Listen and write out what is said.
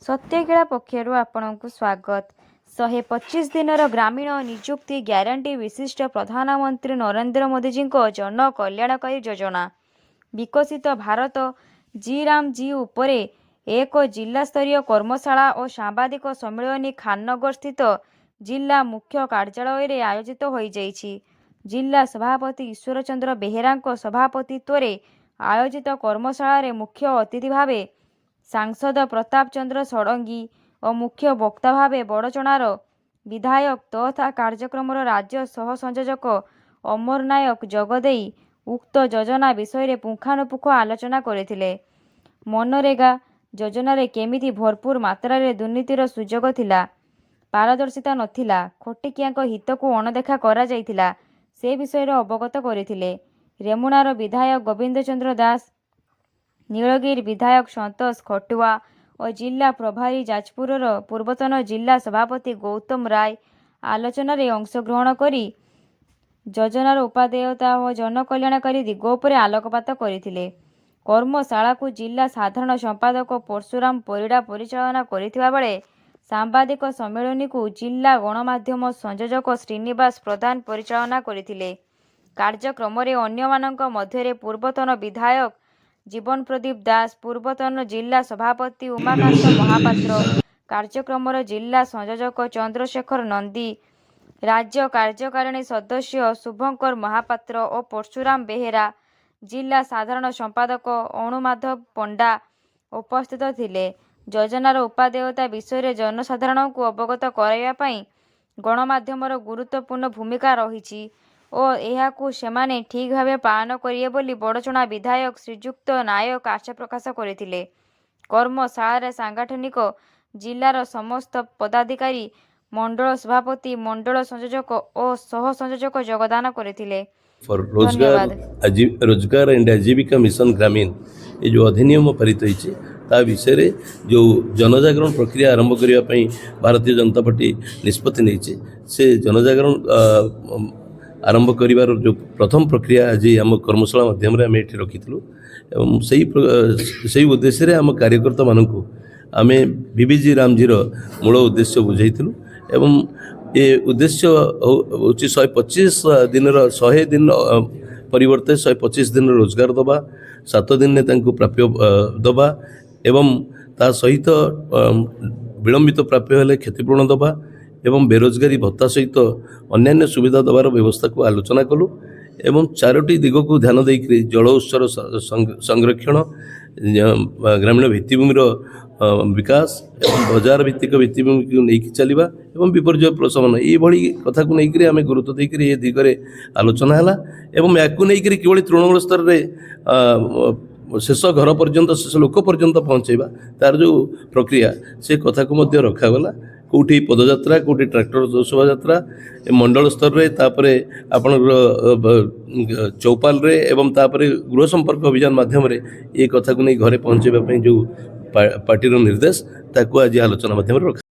सत्यखेला पक्षरु आपणकु स्वागत। 125 दिनर ग्रामीण निजुक्ति ग्यारंटी विशिष्ट प्रधानमंत्री नरेंद्र मोदी जी जन कल्याणकारी योजना विकसित भारत जी राम जी उपरे एक जिला स्तरीय कर्मशाला और सांबादिक सम्मेलन खाननगर स्थित जिला मुख्य कार्यालय रे आयोजित हो जाइछि। जिला सभापति ईश्वर चंद्र बेहेरा सभापतित्व रे आयोजित कर्मशाला रे मुख्य अतिथि भावे सांसद प्रताप चंद्र षडंगी और मुख्य वक्ता भावे बड़चणार विधायक तथा कार्यक्रम राज्य सह संयोजक अमर नायक जगदेई उक्त योजना विषय पुंखानुपुख आलोचना करथिले। मनरेगा योजना रे केमिति भरपूर मात्रा रे दुर्नीतिर सुजोग थिला, पारदर्शिता नथिला, खटिकियाक हित को अणदेखा करा जायथिला से विषय अवगत करथिले। रेमुणार विधायक गोविंद चंद्र दास, नीलगिरी विधायक संतोष खटुआ और जिला प्रभारी जाजपुर पूर्वतन जिला सभापति गौतम राय आलोचना रे अंशग्रहण करी योजनार उपादेयता और जनकल्याणकारी दिग उपरे आलोकपात करथिले। कर्मशाला को जिला साधारण संपादक परशुराम परिड़ा परिचालना करथिबा बेले सांबादिक सम्मेलन को जिला गणमाध्यम संयोजक श्रीनिवास प्रधान परिचालना करथिले। कार्यक्रम रे अन्य मानक मध्यरे पूर्वतन विधायक जीवन प्रदीप दास, पूर्वतन जिला सभापति उमाकांत महापात्र, कार्यक्रम जिला संयोजक चंद्रशेखर नंदी, राज्य कार्यकारिणी सदस्य शुभंकर महापात्र और परशुराम बेहेरा, जिला साधारण संपादक अणुमाधव पंडा उपस्थित थिले। योजनार उपादेयता विषय जनसाधारण को अवगत कराइबा पई गणमाध्यमर गुरुत्वपूर्ण भूमिका रही और यह सेमाने ठीक भाव पालन करिए बोली बड़चणा विधायक श्रीजुक्त नायक आशा प्रकाश करथिले। कर्मशाला सांगठनिक जिलार समस्त पदाधिकारी, मंडल सभापति, मंडल संयोजक और सह संयोजक योगदान करथिले। रोजगार एंड आजीविका मिशन ग्रामीण ये जो अधिनियम पारित होइछे ता विषय रे जो जनजागरण प्रक्रिया आरंभ करने भारतीय जनता पार्टी निष्पत्ति नहीं से जनजागरण आरंभ करिवार जो प्रथम प्रक्रिया आज आम कर्मशाला माध्यम आम ये रखीलु एवं सही उद्देश्य रे आम कार्यकर्ता मानक आम बीबीजी रामजीर मूल उद्देश्य बुझाइलु एवं ये उद्देश्य हूँ 125 दिन 100 दिन परिवर्ते 125 दिन रोजगार दबा, 7 दिन ने प्राप्य दबा एवं ता सहित विलंबित प्राप्य हेले क्षतिपूरण दबा एवं बेरोजगारी भत्ता सहित अन्यान्य सुविधा दबार व्यवस्था को आलोचना कलु एवं 4टी दिग को ध्यान देकर जल उत्सर संरक्षण, ग्रामीण भित्तिभूमिर विकास एवं बाजार भित्तिक भित्तिभूमि को लेकिन चलवा एवं विपर्य प्रशमन ये कथा को लेकर आम गुरुत्व देकर ये दिगरे आलोचना है एवं या किभली तृणमूल स्तर में शेष घर पर्यंत शेष लोक पर्यंत पहुँचेगा तार जो प्रक्रिया से कथा को मध्य रखागला। कौटी पदयात्रा, कौटी ट्रैक्टर शोभा यात्रा मंडल स्तर रे तापरे आपण चौपाल रे एवं तापरे गृह संपर्क अभियान माध्यम रे ये कथा को नहीं घरे पहुँचेबा जो पार्टी निर्देश ताकू आज आलोचना माध्यम रखा।